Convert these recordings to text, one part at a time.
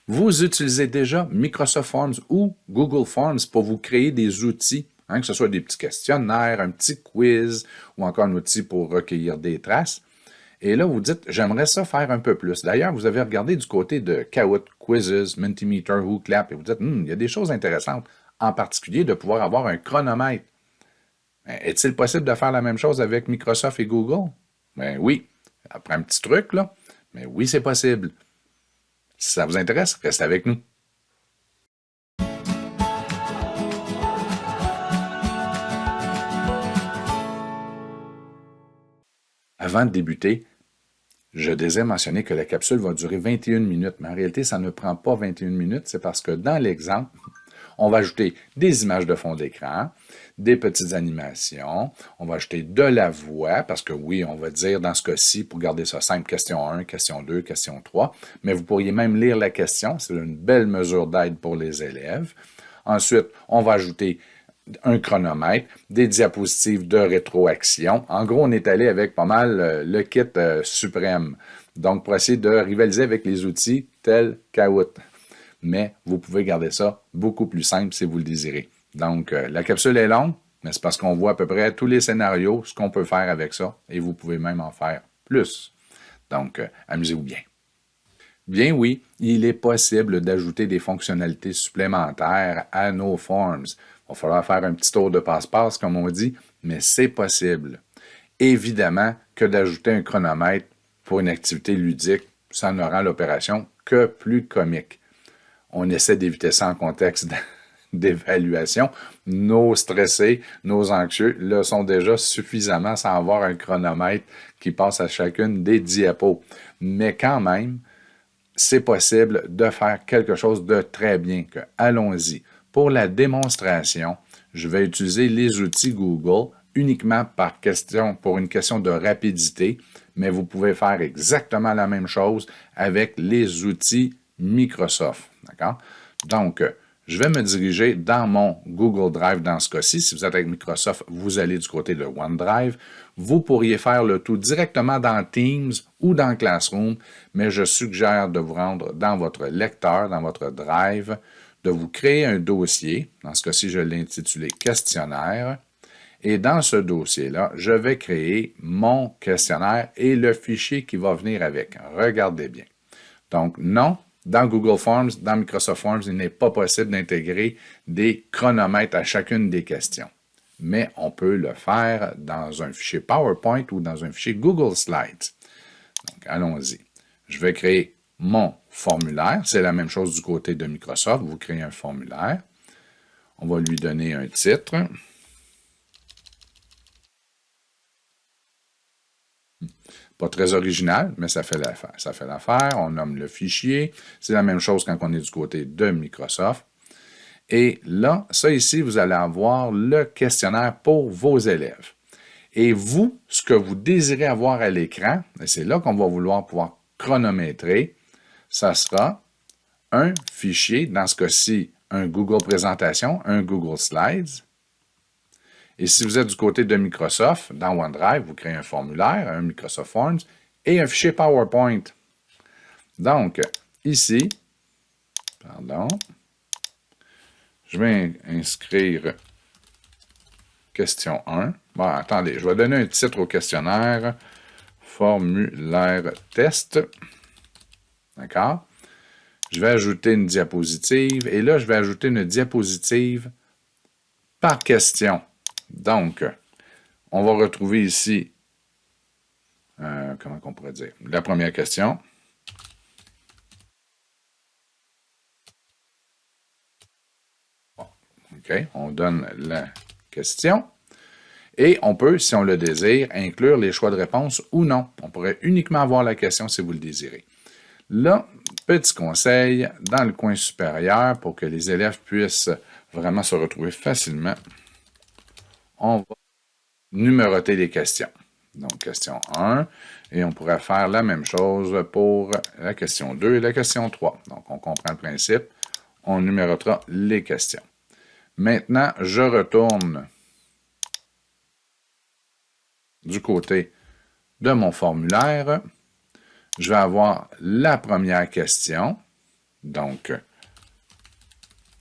Vous utilisez déjà Microsoft Forms ou Google Forms pour vous créer des outils, que ce soit des petits questionnaires, un petit quiz ou encore un outil pour recueillir des traces. Et là, vous dites, j'aimerais ça faire un peu plus. D'ailleurs, vous avez regardé du côté de Kahoot, Quizzes, Mentimeter, WhoClap, et vous dites, il y a des choses intéressantes, en particulier de pouvoir avoir un chronomètre. Est-il possible de faire la même chose avec Microsoft et Google? Ben oui. Après un petit truc, là. Mais oui, c'est possible. Si ça vous intéresse, restez avec nous. Avant de débuter, je désire mentionner que la capsule va durer 21 minutes, mais en réalité, ça ne prend pas 21 minutes. C'est parce que dans l'exemple, on va ajouter des images de fond d'écran, des petites animations, on va ajouter de la voix, parce que oui, on va dire dans ce cas-ci, pour garder ça simple, question 1, question 2, question 3, mais vous pourriez même lire la question, c'est une belle mesure d'aide pour les élèves. Ensuite, on va ajouter un chronomètre, des diapositives de rétroaction. En gros, on est allé avec pas mal le kit suprême. Donc, pour essayer de rivaliser avec les outils tels Kahoot. Mais vous pouvez garder ça beaucoup plus simple si vous le désirez. Donc, la capsule est longue, mais c'est parce qu'on voit à peu près tous les scénarios, ce qu'on peut faire avec ça, et vous pouvez même en faire plus. Donc, amusez-vous bien. Bien oui, il est possible d'ajouter des fonctionnalités supplémentaires à nos forms. Il va falloir faire un petit tour de passe-passe, comme on dit, mais c'est possible. Évidemment que d'ajouter un chronomètre pour une activité ludique, ça ne rend l'opération que plus comique. On essaie d'éviter ça en contexte d'évaluation. Nos stressés, nos anxieux le sont déjà suffisamment sans avoir un chronomètre qui passe à chacune des diapos. Mais quand même, c'est possible de faire quelque chose de très bien. Allons-y. Pour la démonstration, je vais utiliser les outils Google uniquement pour une question de rapidité, mais vous pouvez faire exactement la même chose avec les outils Microsoft. D'accord? Donc, je vais me diriger dans mon Google Drive dans ce cas-ci. Si vous êtes avec Microsoft, vous allez du côté de OneDrive. Vous pourriez faire le tout directement dans Teams ou dans Classroom, mais je suggère de vous rendre dans votre lecteur, dans votre Drive, de vous créer un dossier. Dans ce cas-ci, je l'ai intitulé Questionnaire. Et dans ce dossier-là, je vais créer mon questionnaire et le fichier qui va venir avec. Regardez bien. Donc, non, dans Google Forms, dans Microsoft Forms, il n'est pas possible d'intégrer des chronomètres à chacune des questions. Mais on peut le faire dans un fichier PowerPoint ou dans un fichier Google Slides. Donc, allons-y. Je vais créer mon formulaire. C'est la même chose du côté de Microsoft. Vous créez un formulaire. On va lui donner un titre. Pas très original, mais ça fait l'affaire. Ça fait l'affaire. On nomme le fichier. C'est la même chose quand on est du côté de Microsoft. Et là, ça ici, vous allez avoir le questionnaire pour vos élèves. Et vous, ce que vous désirez avoir à l'écran, et c'est là qu'on va vouloir pouvoir chronométrer, ça sera un fichier, dans ce cas-ci, un Google Présentation, un Google Slides. Et si vous êtes du côté de Microsoft, dans OneDrive, vous créez un formulaire, un Microsoft Forms et un fichier PowerPoint. Donc, ici, je vais inscrire question 1. Bon, attendez, je vais donner un titre au questionnaire. Formulaire test. D'accord? Je vais ajouter une diapositive. Et là, je vais ajouter une diapositive par question. Donc, on va retrouver ici, comment on pourrait dire, la première question. Bon, OK, on donne la question. Et on peut, si on le désire, inclure les choix de réponse ou non. On pourrait uniquement avoir la question si vous le désirez. Là, petit conseil, dans le coin supérieur, pour que les élèves puissent vraiment se retrouver facilement, on va numéroter les questions. Donc, question 1, et on pourrait faire la même chose pour la question 2 et la question 3. Donc, on comprend le principe. On numérotera les questions. Maintenant, je retourne du côté de mon formulaire. Je vais avoir la première question. Donc,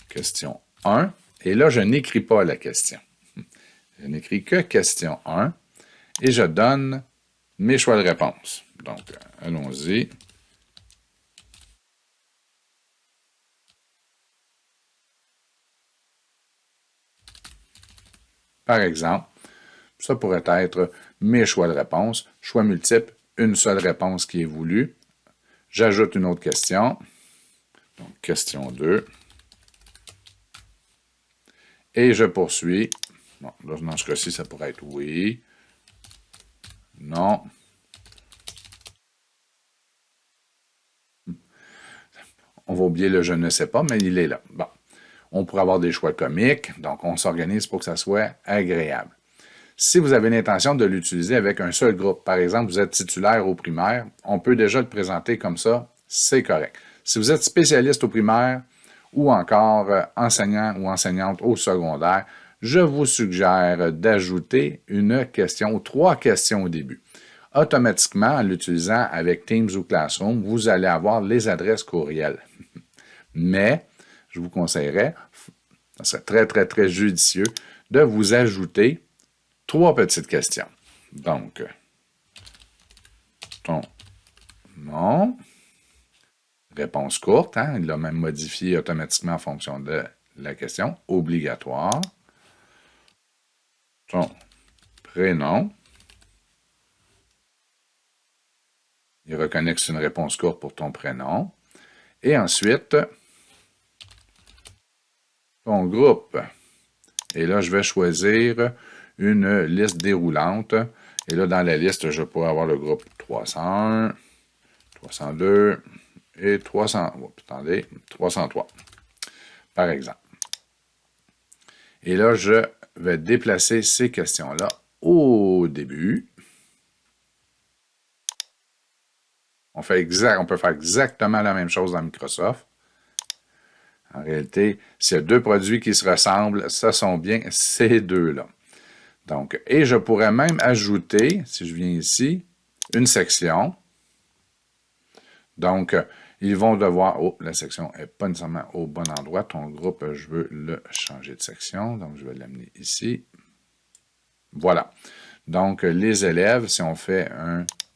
question 1. Et là, je n'écris pas la question. Je n'écris que question 1 et je donne mes choix de réponse. Donc, allons-y. Par exemple, ça pourrait être mes choix de réponse. Choix multiple, une seule réponse qui est voulue. J'ajoute une autre question. Donc, question 2. Et je poursuis. Bon, là, dans ce cas-ci, ça pourrait être oui, non. On va oublier le je ne sais pas, mais il est là. Bon. On pourrait avoir des choix comiques, donc on s'organise pour que ça soit agréable. Si vous avez l'intention de l'utiliser avec un seul groupe, par exemple, vous êtes titulaire au primaire, on peut déjà le présenter comme ça, c'est correct. Si vous êtes spécialiste au primaire ou encore enseignant ou enseignante au secondaire, je vous suggère d'ajouter une question ou 3 questions au début. Automatiquement, en l'utilisant avec Teams ou Classroom, vous allez avoir les adresses courriel. Mais, je vous conseillerais, ça serait très, très, très judicieux, de vous ajouter 3 petites questions. Donc, ton nom, réponse courte, hein, il l'a même modifié automatiquement en fonction de la question, obligatoire, ton prénom, il reconnaît que c'est une réponse courte pour ton prénom, et ensuite, ton groupe. Et là, je vais choisir une liste déroulante. Et là, dans la liste, je pourrais avoir le groupe 301, 302 et 303, par exemple. Et là, je vais déplacer ces questions-là au début. On peut faire exactement la même chose dans Microsoft. En réalité, s'il y a 2 produits qui se ressemblent, ce sont bien ces 2-là. Donc, et je pourrais même ajouter, si je viens ici, une section. Donc, ils vont devoir... Oh, la section n'est pas nécessairement au bon endroit. Ton groupe, je veux le changer de section. Donc, je vais l'amener ici. Voilà. Donc, les élèves, si on fait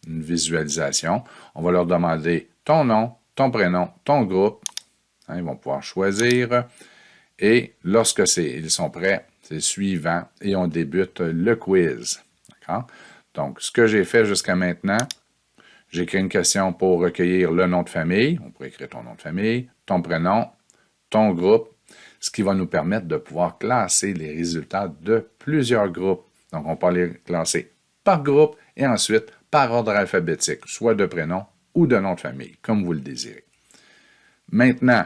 une visualisation, on va leur demander ton nom, ton prénom, ton groupe. Hein, ils vont pouvoir choisir. Et lorsque ils sont prêts, c'est suivant et on débute le quiz. D'accord? Donc, ce que j'ai fait jusqu'à maintenant, j'ai créé une question pour recueillir le nom de famille. On pourrait écrire ton nom de famille, ton prénom, ton groupe, ce qui va nous permettre de pouvoir classer les résultats de plusieurs groupes. Donc, on peut les classer par groupe et ensuite par ordre alphabétique, soit de prénom ou de nom de famille, comme vous le désirez. Maintenant,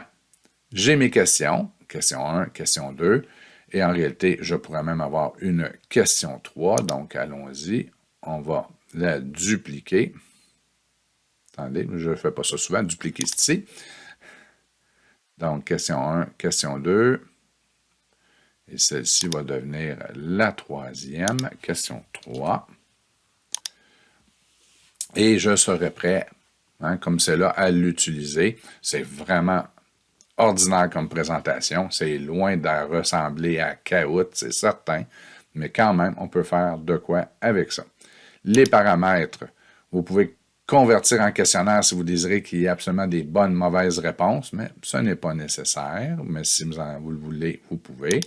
j'ai mes questions, question 1, question 2, et en réalité, je pourrais même avoir une question 3, donc allons-y, on va la dupliquer. Attendez, je ne fais pas ça souvent, dupliquer ici. Donc, question 1, question 2, et celle-ci va devenir la 3e, question 3. Et je serai prêt, hein, comme c'est là, à l'utiliser. C'est vraiment ordinaire comme présentation. C'est loin de ressembler à Kahoot, c'est certain. Mais quand même, on peut faire de quoi avec ça. Les paramètres, vous pouvez convertir en questionnaire si vous désirez qu'il y ait absolument des bonnes, mauvaises réponses, mais ce n'est pas nécessaire. Mais si vous le voulez, vous pouvez.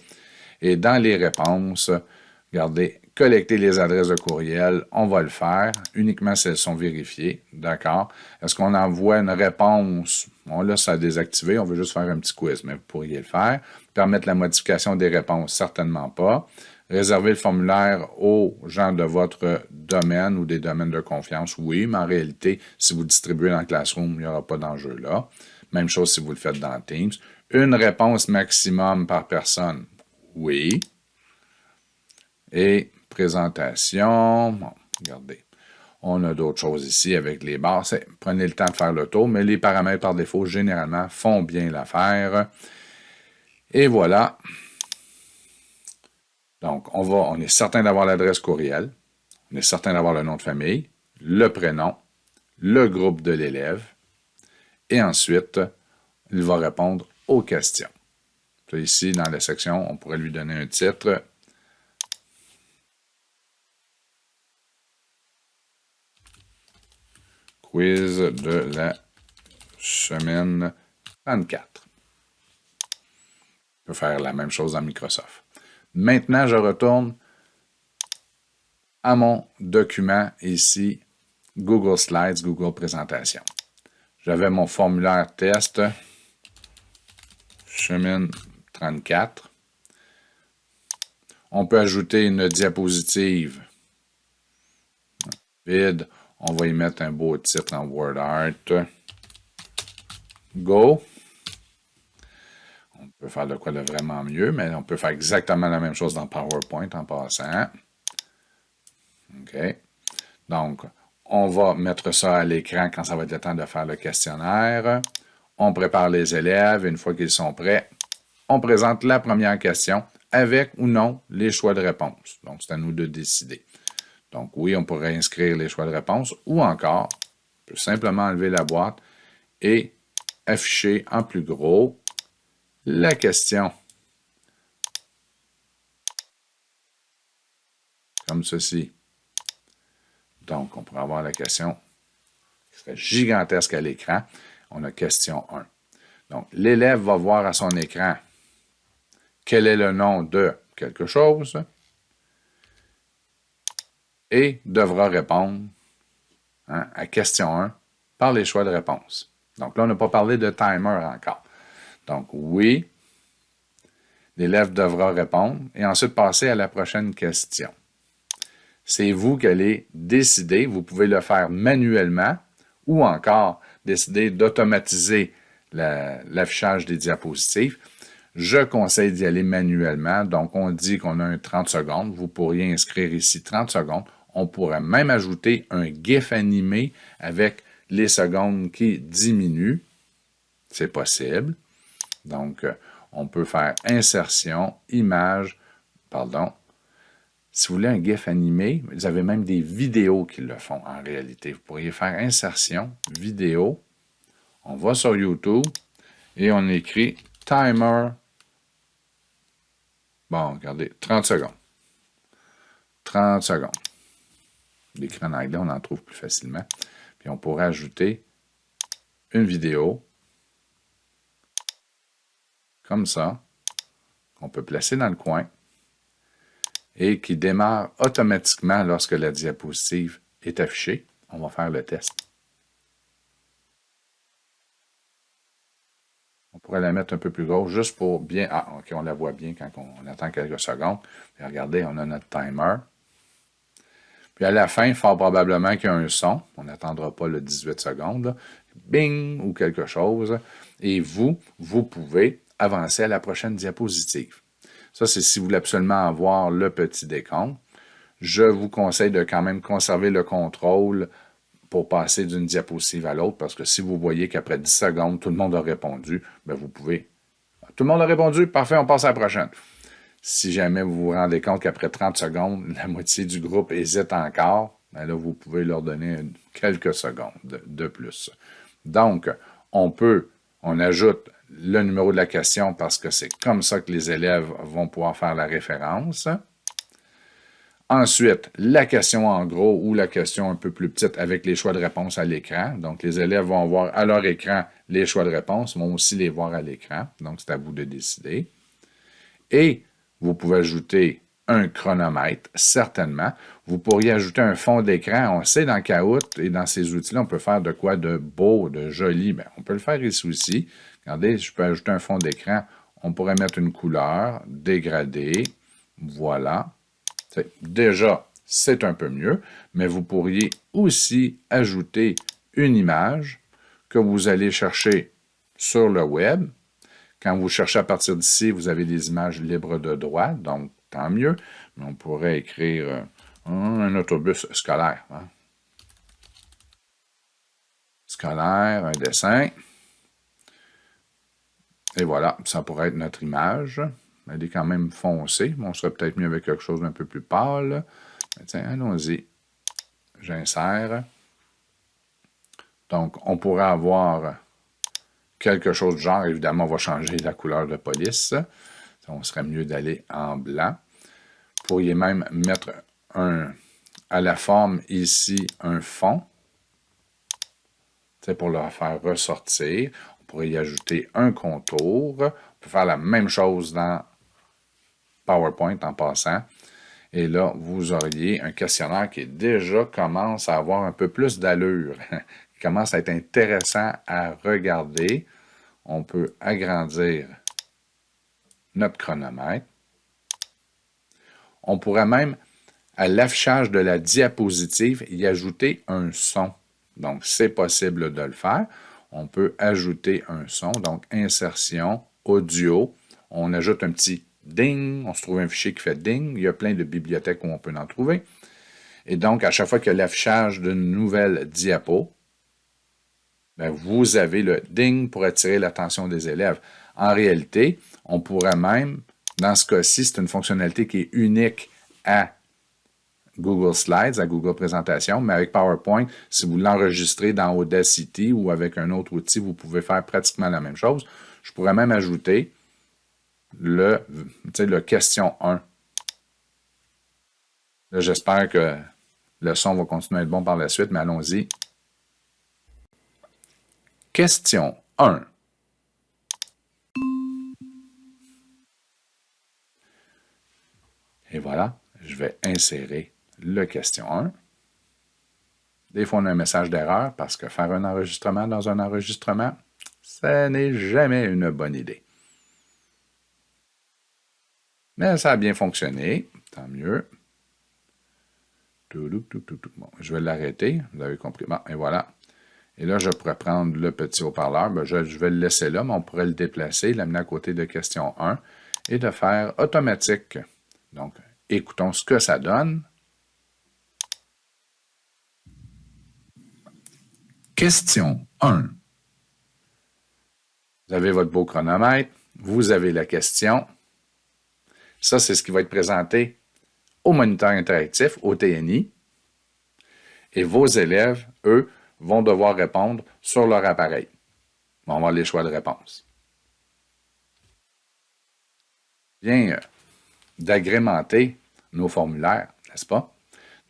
Et dans les réponses, regardez, collecter les adresses de courriel, on va le faire, uniquement si elles sont vérifiées, d'accord? Est-ce qu'on envoie une réponse? On laisse ça désactiver, on veut juste faire un petit quiz, mais vous pourriez le faire. Permettre la modification des réponses, certainement pas. Réserver le formulaire aux gens de votre domaine ou des domaines de confiance, oui, mais en réalité, si vous distribuez dans Classroom, il n'y aura pas d'enjeu là. Même chose si vous le faites dans Teams. Une réponse maximum par personne, oui. Et présentation, bon, regardez, on a d'autres choses ici avec les barres. Prenez le temps de faire le tour, mais les paramètres par défaut, généralement, font bien l'affaire. Et voilà. Donc, on est certain d'avoir l'adresse courriel, on est certain d'avoir le nom de famille, le prénom, le groupe de l'élève, et ensuite, il va répondre aux questions. Ici, dans la section, on pourrait lui donner un titre. Quiz de la semaine 34. On peut faire la même chose dans Microsoft. Maintenant, je retourne à mon document ici, Google Slides, Google Présentation. J'avais mon formulaire test, semaine 34. On peut ajouter une diapositive vide. On va y mettre un beau titre en WordArt. Go. On peut faire de quoi de vraiment mieux, mais on peut faire exactement la même chose dans PowerPoint en passant. OK. Donc, on va mettre ça à l'écran quand ça va être le temps de faire le questionnaire. On prépare les élèves. Une fois qu'ils sont prêts, on présente la première question avec ou non les choix de réponse. Donc, c'est à nous de décider. Donc, oui, on pourrait inscrire les choix de réponse ou encore, on peut simplement enlever la boîte et afficher en plus gros la question. Comme ceci. Donc, on pourrait avoir la question qui serait gigantesque à l'écran. On a question 1. Donc, l'élève va voir à son écran quel est le nom de quelque chose et devra répondre à question 1 par les choix de réponse. Donc là, on n'a pas parlé de timer encore. Donc oui, l'élève devra répondre et ensuite passer à la prochaine question. C'est vous qui allez décider, vous pouvez le faire manuellement ou encore décider d'automatiser l'affichage des diapositives. Je conseille d'y aller manuellement. Donc, on dit qu'on a un 30 secondes. Vous pourriez inscrire ici 30 secondes. On pourrait même ajouter un GIF animé avec les secondes qui diminuent. C'est possible. Donc, on peut faire insertion, image, pardon. Si vous voulez un GIF animé, vous avez même des vidéos qui le font en réalité. Vous pourriez faire insertion, vidéo. On va sur YouTube et on écrit timer. Bon, regardez, 30 secondes. 30 secondes. L'écran en anglais, on en trouve plus facilement. Puis on pourrait ajouter une vidéo, comme ça, qu'on peut placer dans le coin et qui démarre automatiquement lorsque la diapositive est affichée. On va faire le test. On pourrait la mettre un peu plus grosse juste pour bien... Ah, OK, on la voit bien quand on attend quelques secondes. Puis regardez, on a notre timer. Puis à la fin, fort probablement qu'il y a un son. On n'attendra pas le 18 secondes. Là. Bing! Ou quelque chose. Et vous pouvez avancer à la prochaine diapositive. Ça, c'est si vous voulez absolument avoir le petit décompte. Je vous conseille de quand même conserver le contrôle pour passer d'une diapositive à l'autre, parce que si vous voyez qu'après 10 secondes, tout le monde a répondu, bien vous pouvez... Tout le monde a répondu, parfait, on passe à la prochaine. Si jamais vous vous rendez compte qu'après 30 secondes, la moitié du groupe hésite encore, bien là, vous pouvez leur donner quelques secondes de plus. Donc, on ajoute le numéro de la question parce que c'est comme ça que les élèves vont pouvoir faire la référence. Ensuite, la question en gros ou la question un peu plus petite avec les choix de réponse à l'écran. Donc, les élèves vont voir à leur écran les choix de réponse, vont aussi les voir à l'écran. Donc, c'est à vous de décider. Et vous pouvez ajouter un chronomètre, certainement. Vous pourriez ajouter un fond d'écran. On sait dans Kahoot et dans ces outils-là, on peut faire de quoi de beau, de joli. Bien, on peut le faire ici aussi. Regardez, je peux ajouter un fond d'écran. On pourrait mettre une couleur, dégradée. Voilà. Déjà, c'est un peu mieux, mais vous pourriez aussi ajouter une image que vous allez chercher sur le web. Quand vous cherchez à partir d'ici, vous avez des images libres de droit, donc tant mieux. Mais on pourrait écrire un autobus scolaire. Hein? Scolaire, un dessin. Et voilà, ça pourrait être notre image. Elle est quand même foncée. On serait peut-être mieux avec quelque chose d'un peu plus pâle. Mais tiens, allons-y. J'insère. Donc, on pourrait avoir quelque chose du genre, évidemment, on va changer la couleur de police. On serait mieux d'aller en blanc. Vous pourriez même mettre à la forme ici un fond. Pour le faire ressortir. On pourrait y ajouter un contour. On peut faire la même chose dans PowerPoint en passant. Et là, vous auriez un questionnaire qui déjà commence à avoir un peu plus d'allure, qui commence à être intéressant à regarder. On peut agrandir notre chronomètre. On pourrait même, à l'affichage de la diapositive, y ajouter un son. Donc, c'est possible de le faire. On peut ajouter un son, donc insertion, audio. On ajoute un petit ding, on se trouve un fichier qui fait ding. Il y a plein de bibliothèques où on peut en trouver. Et donc, à chaque fois qu'il y a l'affichage d'une nouvelle diapo, bien, vous avez le ding pour attirer l'attention des élèves. En réalité, on pourrait même, dans ce cas-ci, c'est une fonctionnalité qui est unique à Google Slides, à Google Présentation, mais avec PowerPoint, si vous l'enregistrez dans Audacity ou avec un autre outil, vous pouvez faire pratiquement la même chose. Je pourrais même ajouter le question 1. Là, j'espère que le son va continuer à être bon par la suite, mais allons-y. Question 1. Et voilà, je vais insérer le question 1. Des fois, on a un message d'erreur parce que faire un enregistrement dans un enregistrement, ça n'est jamais une bonne idée. Mais ça a bien fonctionné, tant mieux. Bon, je vais l'arrêter, vous avez compris. Bon, et voilà. Et là, je pourrais prendre le petit haut-parleur. Ben, je vais le laisser là, mais on pourrait le déplacer, l'amener à côté de question 1 et de faire automatique. Donc, écoutons ce que ça donne. Question 1. Vous avez votre beau chronomètre, vous avez la question. Ça, c'est ce qui va être présenté au moniteur interactif, au TNI. Et vos élèves, eux, vont devoir répondre sur leur appareil. On va avoir les choix de réponse. Bien d'agrémenter nos formulaires, n'est-ce pas?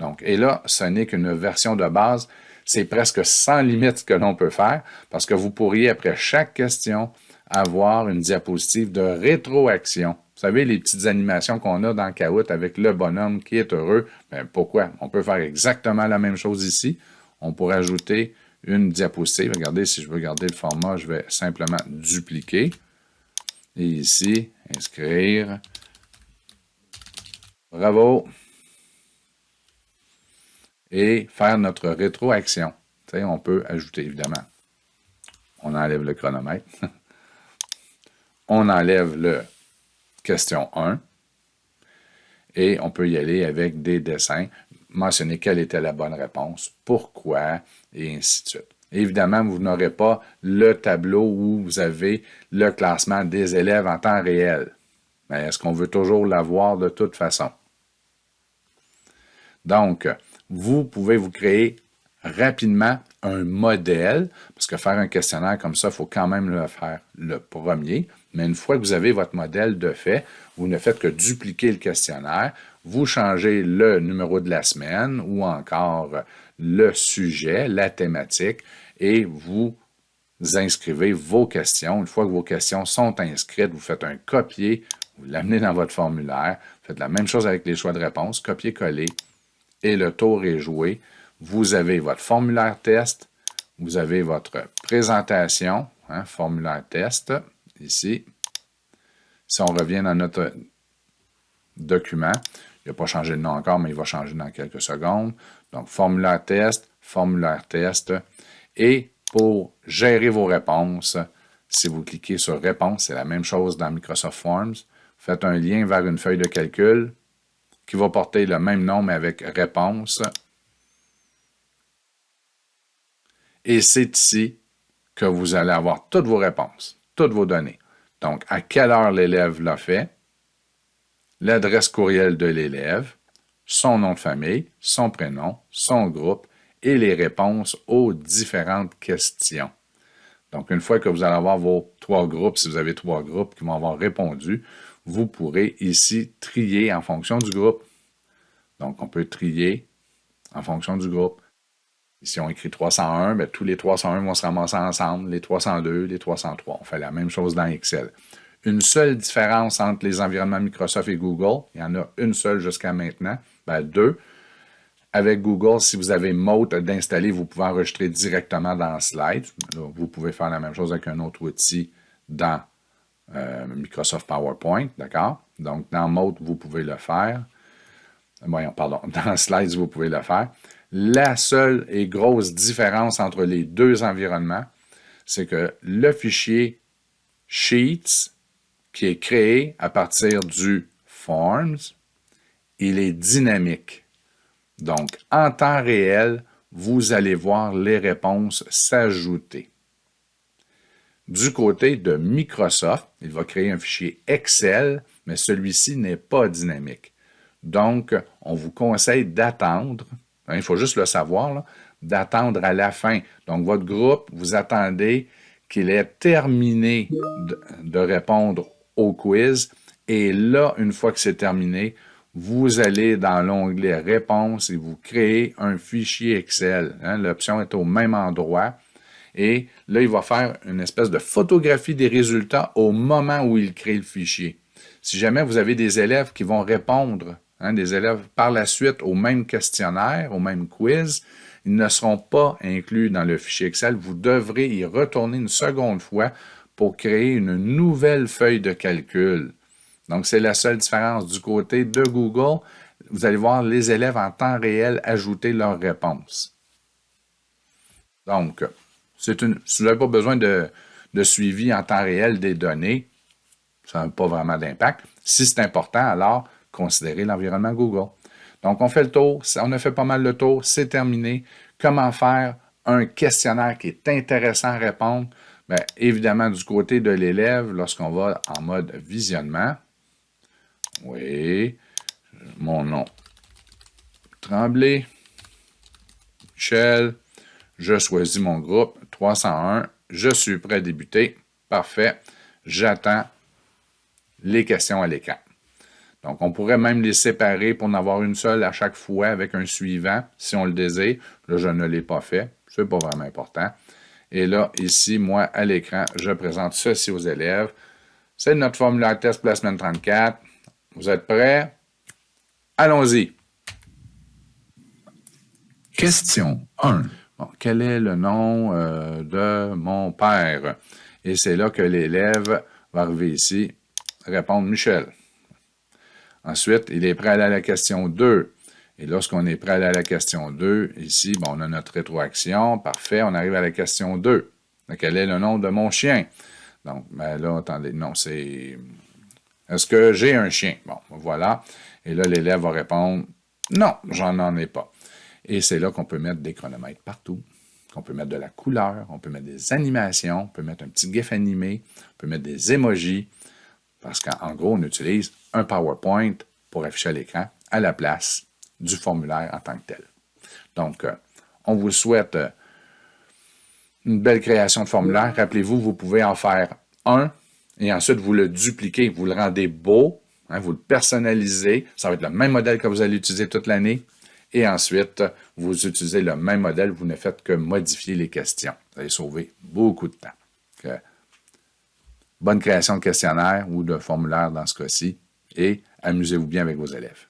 Donc, et là, ce n'est qu'une version de base. C'est presque sans limite ce que l'on peut faire parce que vous pourriez, après chaque question, avoir une diapositive de rétroaction. Vous savez, les petites animations qu'on a dans Kahoot avec le bonhomme qui est heureux. Bien, pourquoi? On peut faire exactement la même chose ici. On pourrait ajouter une diapositive. Regardez, si je veux garder le format, je vais simplement dupliquer. Et ici, inscrire. Bravo. Et faire notre rétroaction. Tu sais, on peut ajouter, évidemment. On enlève le chronomètre. On enlève le question 1. Et on peut y aller avec des dessins, mentionner quelle était la bonne réponse, pourquoi, et ainsi de suite. Évidemment, vous n'aurez pas le tableau où vous avez le classement des élèves en temps réel. Mais est-ce qu'on veut toujours l'avoir de toute façon? Donc, vous pouvez vous créer rapidement un modèle, parce que faire un questionnaire comme ça, il faut quand même le faire le premier. Mais une fois que vous avez votre modèle de fait, vous ne faites que dupliquer le questionnaire, vous changez le numéro de la semaine ou encore le sujet, la thématique, et vous inscrivez vos questions. Une fois que vos questions sont inscrites, vous faites un copier, vous l'amenez dans votre formulaire, vous faites la même chose avec les choix de réponse, copier-coller, et le tour est joué. Vous avez votre formulaire test, vous avez votre présentation, formulaire test, ici. Si on revient dans notre document, il n'a pas changé de nom encore, mais il va changer dans quelques secondes. Donc, formulaire test, et pour gérer vos réponses, si vous cliquez sur réponse, c'est la même chose dans Microsoft Forms. Vous faites un lien vers une feuille de calcul qui va porter le même nom, mais avec réponse. Et c'est ici que vous allez avoir toutes vos réponses, toutes vos données. Donc, à quelle heure l'élève l'a fait, l'adresse courriel de l'élève, son nom de famille, son prénom, son groupe et les réponses aux différentes questions. Donc, une fois que vous allez avoir vos 3 groupes, si vous avez 3 groupes qui vont avoir répondu, vous pourrez ici trier en fonction du groupe. Donc, on peut trier en fonction du groupe. Ici, on écrit 301, bien, tous les 301 vont se ramasser ensemble, les 302, les 303. On fait la même chose dans Excel. Une seule différence entre les environnements Microsoft et Google, il y en a une seule jusqu'à maintenant, bien, 2. Avec Google, si vous avez Mote d'installer, vous pouvez enregistrer directement dans Slides. Vous pouvez faire la même chose avec un autre outil dans Microsoft PowerPoint, d'accord? Donc, dans Mote, vous pouvez le faire. Voyons, pardon, dans Slides, vous pouvez le faire. La seule et grosse différence entre les deux environnements, c'est que le fichier Sheets, qui est créé à partir du Forms, il est dynamique. Donc, en temps réel, vous allez voir les réponses s'ajouter. Du côté de Microsoft, il va créer un fichier Excel, mais celui-ci n'est pas dynamique. Donc, on vous conseille d'attendre, il faut juste le savoir, d'attendre à la fin. Donc, votre groupe, vous attendez qu'il ait terminé de répondre au quiz. Et là, une fois que c'est terminé, vous allez dans l'onglet Réponses et vous créez un fichier Excel. L'option est au même endroit. Et là, il va faire une espèce de photographie des résultats au moment où il crée le fichier. Si jamais vous avez des élèves qui vont répondre, des élèves par la suite au même questionnaire, au même quiz, ils ne seront pas inclus dans le fichier Excel. Vous devrez y retourner une seconde fois pour créer une nouvelle feuille de calcul. Donc, c'est la seule différence. Du côté de Google, vous allez voir les élèves en temps réel ajouter leurs réponses. Donc, si vous n'avez pas besoin de suivi en temps réel des données, ça n'a pas vraiment d'impact. Si c'est important, alors considérez l'environnement Google. Donc, on fait le tour. On a fait pas mal le tour. C'est terminé. Comment faire un questionnaire qui est intéressant à répondre? Bien, évidemment, du côté de l'élève, lorsqu'on va en mode visionnement, oui, mon nom, Tremblay, Michel, je choisis mon groupe, 301, je suis prêt à débuter, parfait, j'attends les questions à l'écran. Donc, on pourrait même les séparer pour en avoir une seule à chaque fois avec un suivant, si on le désire. Là, je ne l'ai pas fait, ce n'est pas vraiment important. Et là, ici, moi, à l'écran, je présente ceci aux élèves. C'est notre formulaire test pour la semaine 34. Vous êtes prêts? Allons-y. Question 1. Bon, quel est le nom de mon père? Et c'est là que l'élève va arriver ici, répondre Michel. Ensuite, il est prêt à aller à la question 2. Et lorsqu'on est prêt à aller à la question 2, ici, bon, on a notre rétroaction. Parfait, on arrive à la question 2. Donc, quel est le nom de mon chien? Donc, ben là, attendez, non, c'est... Est-ce que j'ai un chien? Bon, voilà. Et là, l'élève va répondre non, j'en ai pas. Et c'est là qu'on peut mettre des chronomètres partout, qu'on peut mettre de la couleur, on peut mettre des animations, on peut mettre un petit gif animé, on peut mettre des emojis, parce qu'en gros, on utilise un PowerPoint pour afficher à l'écran à la place du formulaire en tant que tel. Donc, on vous souhaite une belle création de formulaire. Rappelez-vous, vous pouvez en faire un et ensuite vous le dupliquez, vous le rendez beau, vous le personnalisez. Ça va être le même modèle que vous allez utiliser toute l'année. Et ensuite, vous utilisez le même modèle, vous ne faites que modifier les questions. Vous allez sauver beaucoup de temps. Donc, bonne création de questionnaire ou de formulaire dans ce cas-ci et amusez-vous bien avec vos élèves.